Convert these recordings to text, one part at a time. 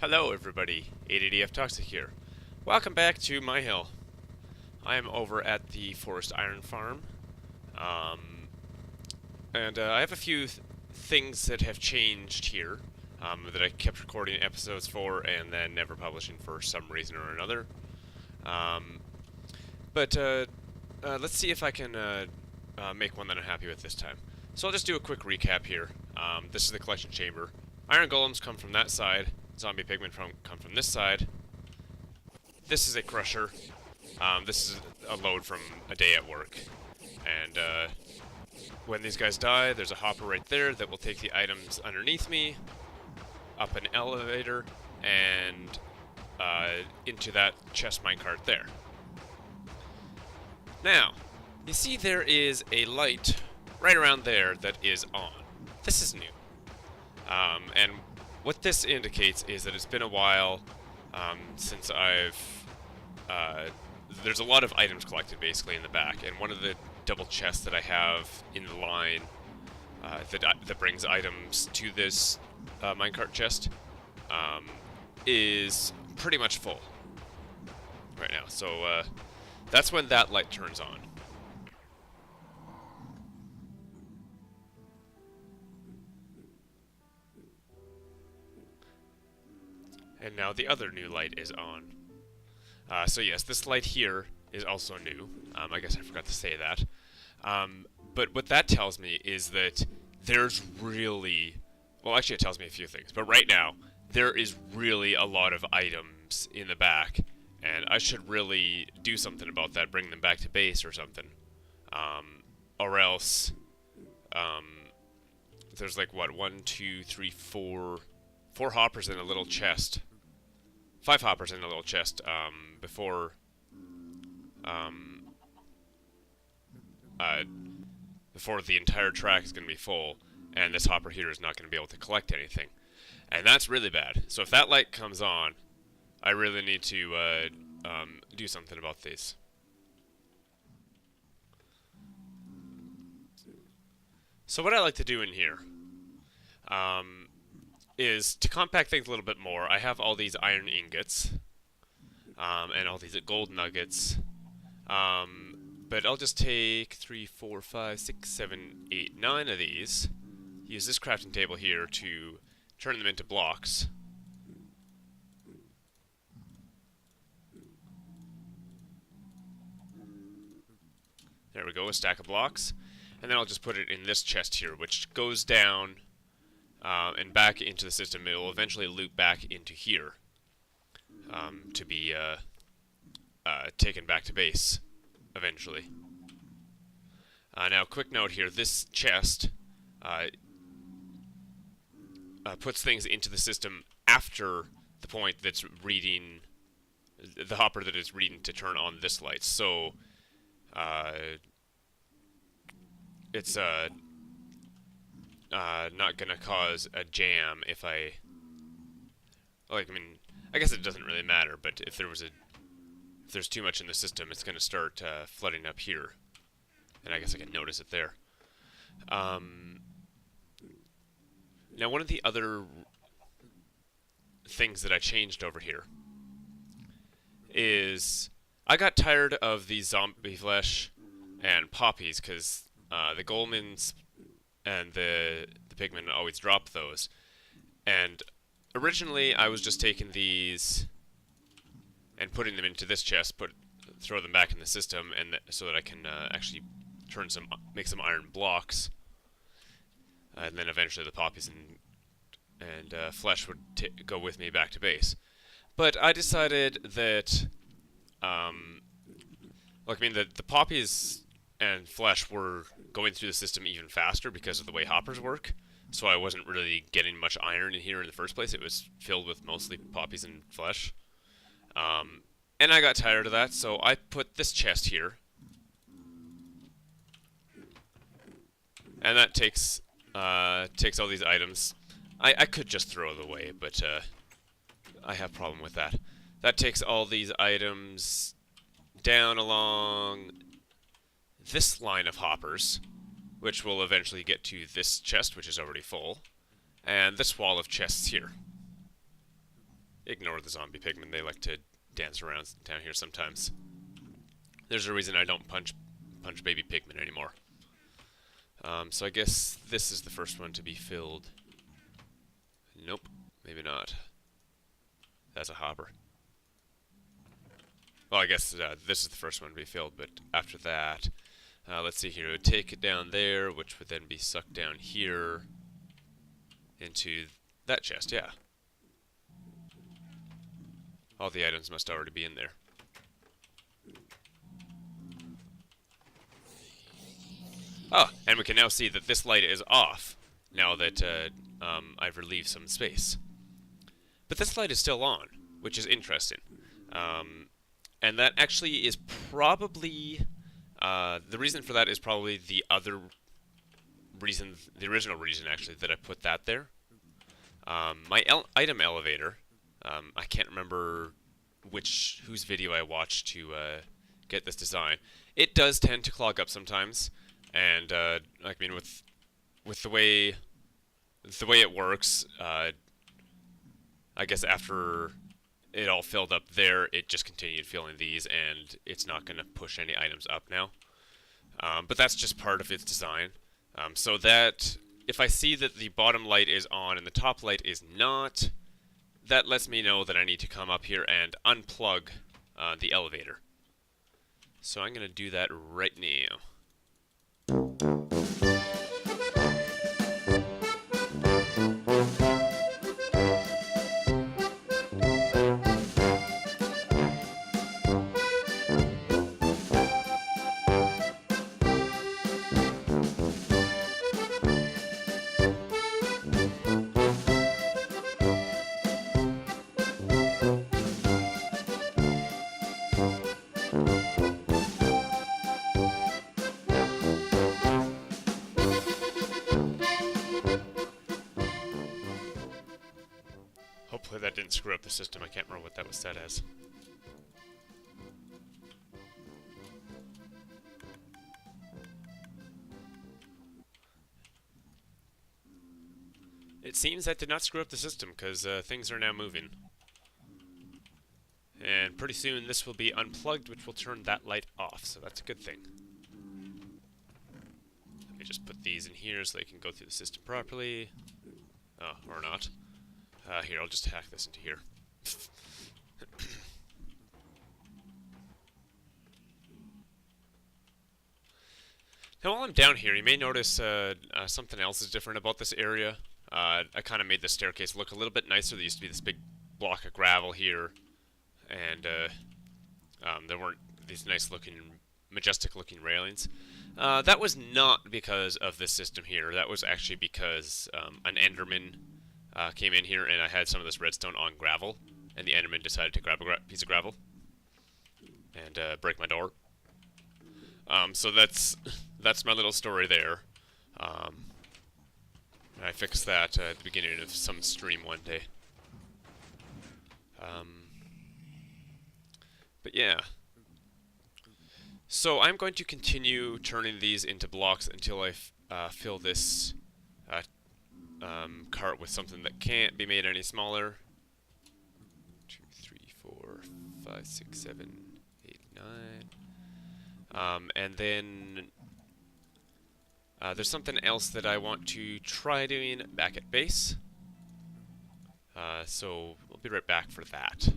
Hello everybody, 880F Toxic here. Welcome back to Maihill. I am over at the Forest Iron Farm. I have a few things that have changed here that I kept recording episodes for and then never publishing for some reason or another. Let's see if I can make one that I'm happy with this time. So I'll just do a quick recap here. This is the collection chamber. Iron golems come from that side. Zombie pigmen come from this side. This is a crusher. This is a load from a day at work. And when these guys die, there's a hopper right there that will take the items underneath me, up an elevator, and into that chest minecart there. Now, you see there is a light right around there that is on. This is new. And what this indicates is that it's been a while since there's a lot of items collected basically in the back, and one of the double chests that I have in the line that brings items to this minecart chest is pretty much full right now. So that's when that light turns on. And now the other new light is on. So yes, this light here is also new. I guess I forgot to say that. But what that tells me is that there's really... Well, actually it tells me a few things. But right now, there is really a lot of items in the back. And I should really do something about that, bring them back to base or something. Or else... there's like, what, 1, 2, 3, 4 hoppers in a little chest. 5 hoppers in a little chest before the entire track is going to be full, and this hopper here is not going to be able to collect anything. And that's really bad. So if that light comes on, I really need to do something about this. So what I like to do in here is to compact things a little bit more. I have all these iron ingots and all these gold nuggets, but I'll just take 3, 4, 5, 6, 7, 8, 9 of these, use this crafting table here to turn them into blocks. There we go, a stack of blocks. And then I'll just put it in this chest here, which goes down and back into the system. It will eventually loop back into here to be taken back to base eventually. Now, quick note here, this chest puts things into the system after the point that's reading, the hopper that is reading to turn on this light. So, it's not gonna cause a jam if I guess it doesn't really matter, but if there's too much in the system, it's gonna start flooding up here, and I guess I can notice it there. Now, one of the other things that I changed over here is I got tired of these zombie flesh and poppies, because the golemons and the pigmen always drop those. And originally I was just taking these and putting them into this chest, throw them back in the system, and so that I can actually make some iron blocks. And then eventually the poppies and flesh would go with me back to base. But I decided that, the poppies and flesh were going through the system even faster because of the way hoppers work. So I wasn't really getting much iron in here in the first place. It was filled with mostly poppies and flesh. And I got tired of that, so I put this chest here. And that takes all these items. I could just throw it away, but I have a problem with that. That takes all these items down along this line of hoppers, which will eventually get to this chest, which is already full, and this wall of chests here. ignore the zombie pigmen. They like to dance around down here sometimes. There's a reason I don't punch baby pigmen anymore. So I guess this is the first one to be filled. Nope, maybe not. That's a hopper. Well, I guess this is the first one to be filled, but after that, let's see here. It would take it down there, which would then be sucked down here into that chest, yeah. All the items must already be in there. Oh, and we can now see that this light is off, now that I've relieved some space. But this light is still on, which is interesting. And that actually is probably... the reason for that is probably the other reason, the original reason actually, that I put that there. My item elevator, I can't remember whose video I watched to get this design. It does tend to clog up sometimes, and I mean with the way it works, I guess after it all filled up there, it just continued filling these, and it's not going to push any items up now. But that's just part of its design. So that if I see that the bottom light is on and the top light is not, that lets me know that I need to come up here and unplug the elevator. So I'm going to do that right now. Hopefully that didn't screw up the system. I can't remember what that was set as. It seems that did not screw up the system, because things are now moving. And pretty soon this will be unplugged, which will turn that light off, so that's a good thing. Let me just put these in here so they can go through the system properly. Oh, or not. Here, I'll just hack this into here. Now, while I'm down here, you may notice something else is different about this area. I kind of made the staircase look a little bit nicer. There used to be this big block of gravel here, and there weren't these nice-looking, majestic-looking railings. That was not because of this system here. That was actually because an Enderman came in here, and I had some of this redstone on gravel, and the Enderman decided to grab a piece of gravel and break my door. So that's my little story there. I fixed that at the beginning of some stream one day. But yeah. So I'm going to continue turning these into blocks until I fill this cart with something that can't be made any smaller. 2, 3, 4, 5, 6, 7, 8, 9. And then there's something else that I want to try doing back at base. So we'll be right back for that.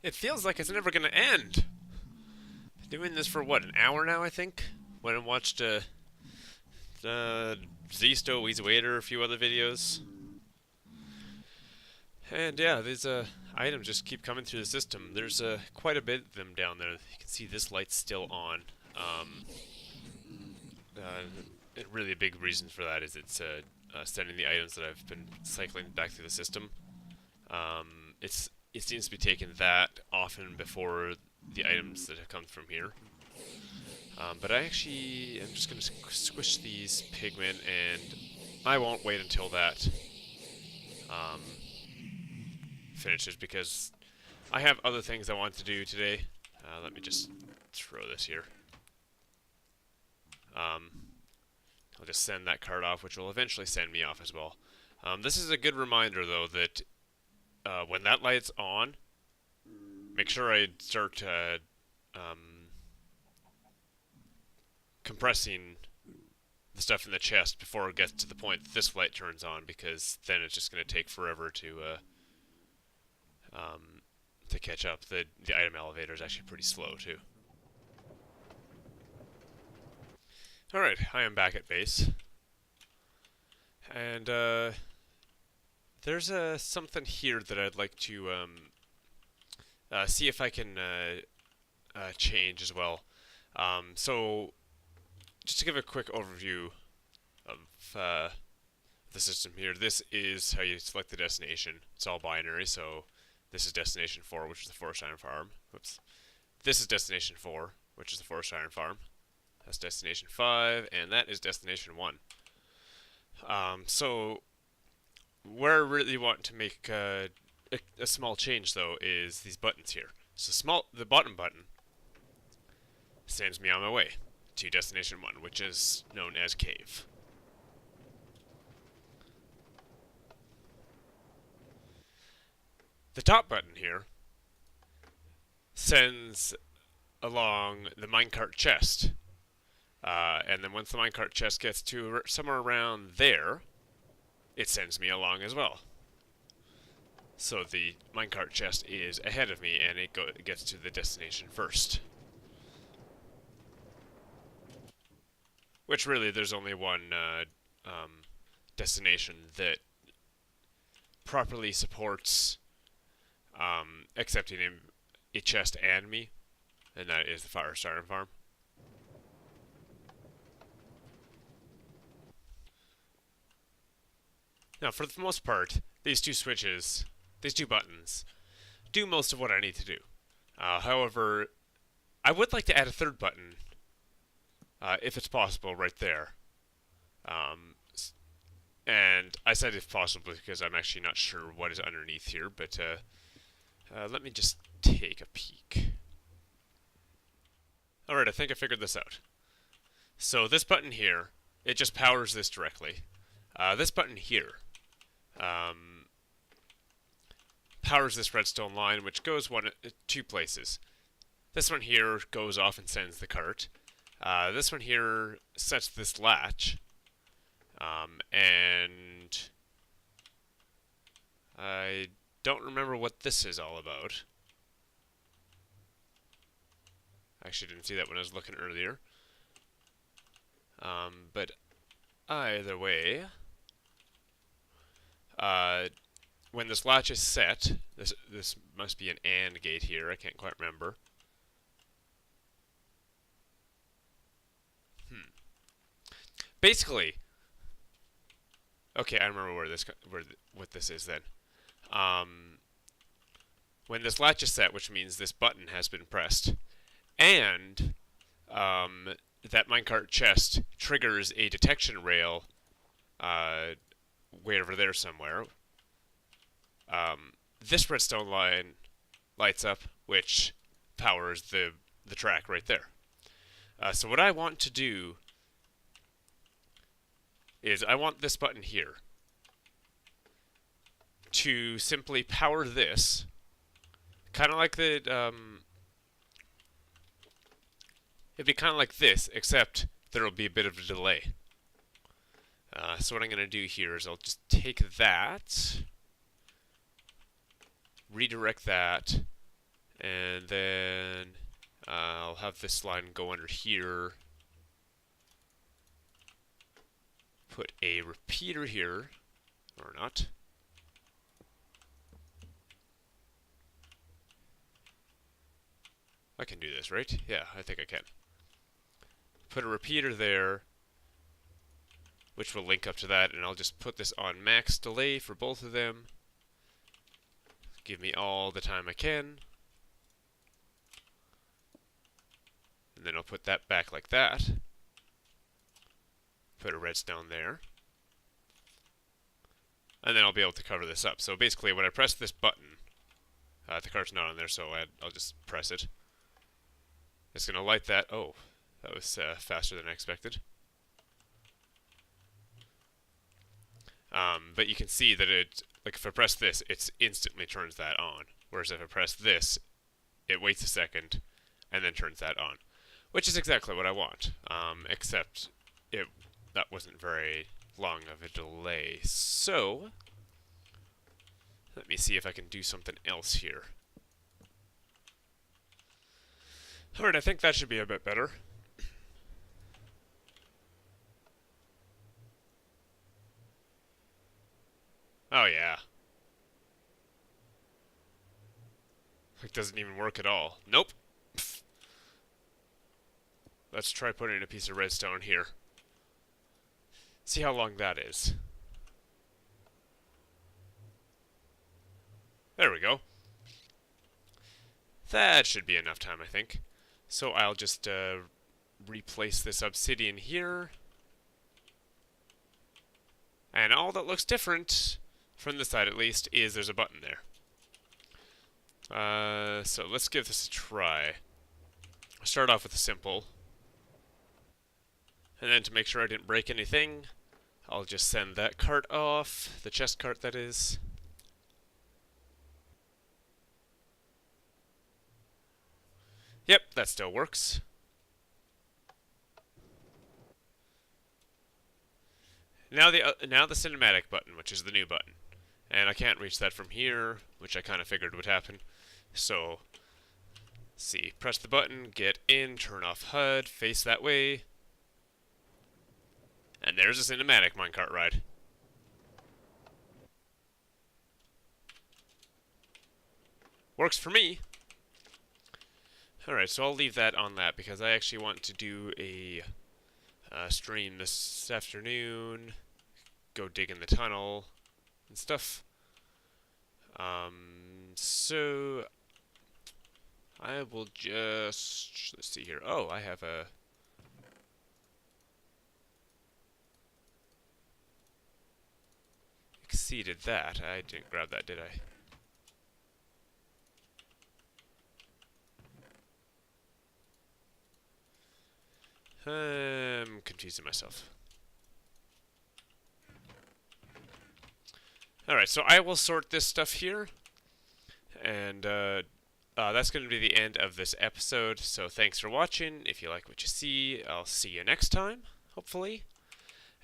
It feels like it's never going to end. Been doing this for, what, an hour now, I think? Went and watched Zisto, Weezy Waiter, a few other videos. And yeah, these items just keep coming through the system. There's quite a bit of them down there. You can see this light's still on. Really a big reason for that is it's sending the items that I've been cycling back through the system. It seems to be taking that often before the items that have come from here. But I actually am just going to squish these pigmen, and I won't wait until that finishes, because I have other things I want to do today. Let me just throw this here. I'll just send that card off, which will eventually send me off as well. This is a good reminder, though, that when that light's on, make sure I start compressing the stuff in the chest before it gets to the point that this light turns on, because then it's just going to take forever to catch up. The item elevator is actually pretty slow too. Alright, I am back at base. And there's something here that I'd like to see if I can change as well. So, just to give a quick overview of the system here, this is how you select the destination. It's all binary, so this is destination 4, which is the forest iron farm. Whoops. This is destination 4, which is the forest iron farm. That's destination 5, and that is destination 1. So, where I really want to make a small change, though, is these buttons here. So the bottom button sends me on my way to destination 1, which is known as cave. The top button here sends along the minecart chest. And then once the minecart chest gets to somewhere around there, it sends me along as well. So the minecart chest is ahead of me, and it gets to the destination first. Which really, there's only one destination that properly supports accepting a chest and me, and that is the forest iron farm. Now, for the most part, these two buttons, do most of what I need to do. However, I would like to add a third button, if it's possible, right there. And I said if possible because I'm actually not sure what is underneath here, but let me just take a peek. Alright, I think I figured this out. So this button here, it just powers this directly. This button here powers this redstone line, which goes two places. This one here goes off and sends the cart. This one here sets this latch, and I don't remember what this is all about. I actually didn't see that when I was looking earlier. But either way, when this latch is set, this must be an AND gate here. I can't quite remember. Basically, okay, I remember what this is then. When this latch is set, which means this button has been pressed, and that minecart chest triggers a detection rail way over there somewhere. This redstone line lights up, which powers the track right there. So what I want to do is I want this button here to simply power this, kind of like it'd be kind of like this, except there'll be a bit of a delay. So what I'm going to do here is I'll just take that, redirect that, and then I'll have this line go under here. Put a repeater here, or not. I can do this, right? Yeah, I think I can. Put a repeater there, which will link up to that, and I'll just put this on max delay for both of them. Give me all the time I can. put that back like that. Put a redstone there. And then I'll be able to cover this up. So basically, when I press this button, the cart's not on there, so I'll just press it. It's going to light that. Oh, that was faster than I expected. But you can see that like if I press this, it instantly turns that on. Whereas if I press this, it waits a second and then turns that on. Which is exactly what I want, except that wasn't very long of a delay. So, let me see if I can do something else here. Alright, I think that should be a bit better. Oh yeah. It doesn't even work at all. Nope. Pfft. Let's try putting a piece of redstone here. See how long that is. There we go. That should be enough time, I think. So I'll just replace this obsidian here. And all that looks different, from this side at least, is there's a button there. So let's give this a try. I'll start off with a simple. And then to make sure I didn't break anything, I'll just send that cart off, the chest cart that is. Yep, that still works. Now the cinematic button, which is the new button. And I can't reach that from here, which I kind of figured would happen. So, see, press the button, get in, turn off HUD, face that way. And there's a cinematic minecart ride. Works for me. Alright, so I'll leave that on that because I actually want to do a stream this afternoon. Go dig in the tunnel and stuff. So I will just, let's see here. Oh, I have a exceeded that. I didn't grab that, did I? I'm confusing myself. Alright, so I will sort this stuff here. And that's going to be the end of this episode. So thanks for watching. If you like what you see, I'll see you next time, hopefully.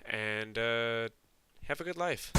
And have a good life.